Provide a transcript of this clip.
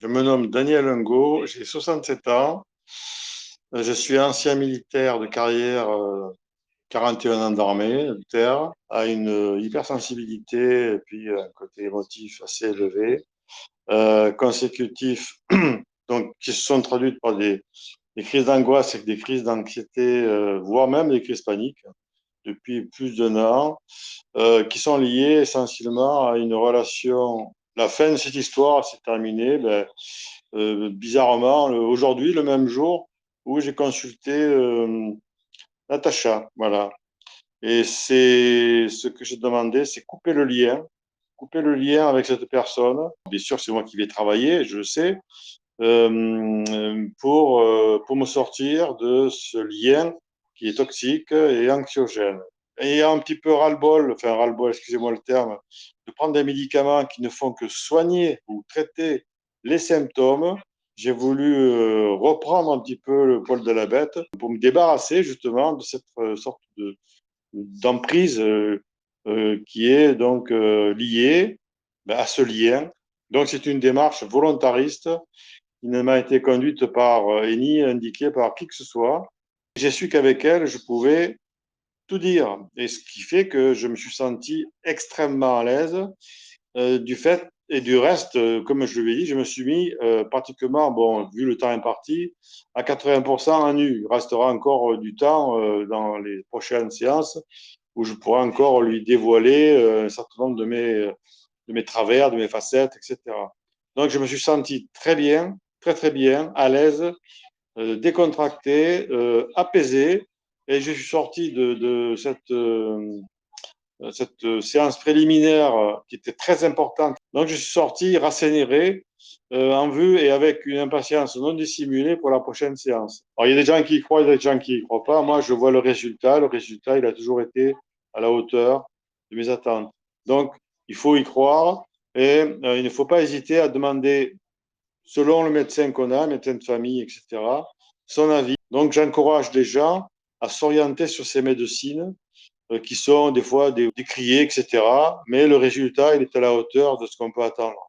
Je me nomme Daniel Hungo, j'ai 67 ans. Je suis ancien militaire de carrière, 41 ans d'armée de terre, à une hypersensibilité et puis un côté émotif assez élevé, consécutif, donc qui se sont traduites par des crises d'angoisse et des crises d'anxiété, voire même des crises paniques depuis plus d'un an, qui sont liées essentiellement à une relation. La fin de cette histoire s'est terminée, bizarrement, aujourd'hui, le même jour où j'ai consulté Natacha. Voilà. Et c'est ce que j'ai demandé, c'est couper le lien avec cette personne. Bien sûr, c'est moi qui vais travailler, je le sais, pour me sortir de ce lien qui est toxique et anxiogène. Et un petit peu ras-le-bol, enfin ras-le-bol, excusez-moi le terme, de prendre des médicaments qui ne font que soigner ou traiter les symptômes. J'ai voulu reprendre un petit peu le poil de la bête pour me débarrasser justement de cette sorte d'emprise qui est donc liée à ce lien. Donc c'est une démarche volontariste qui ne m'a été conduite par et ni indiquée par qui que ce soit. J'ai su qu'avec elle, je pouvais tout dire. Et ce qui fait que je me suis senti extrêmement à l'aise du fait et du reste, comme je l'ai dit, je me suis mis pratiquement, bon, vu le temps imparti, à 80% à nu. Il restera encore du temps dans les prochaines séances où je pourrai encore lui dévoiler un certain nombre de mes travers, de mes facettes, etc. Donc, je me suis senti très bien, très, très bien, à l'aise, décontracté, apaisé. Et je suis sorti de cette séance préliminaire qui était très importante. Donc, je suis sorti rassénéré, en vue et avec une impatience non dissimulée pour la prochaine séance. Alors, il y a des gens qui y croient, il y a des gens qui y croient pas. Moi, je vois le résultat. Le résultat, il a toujours été à la hauteur de mes attentes. Donc, il faut y croire et il ne faut pas hésiter à demander, selon le médecin qu'on a, médecin de famille, etc., son avis. Donc, j'encourage les gens à s'orienter sur ces médecines qui sont des fois décriés, etc. Mais le résultat, il est à la hauteur de ce qu'on peut attendre.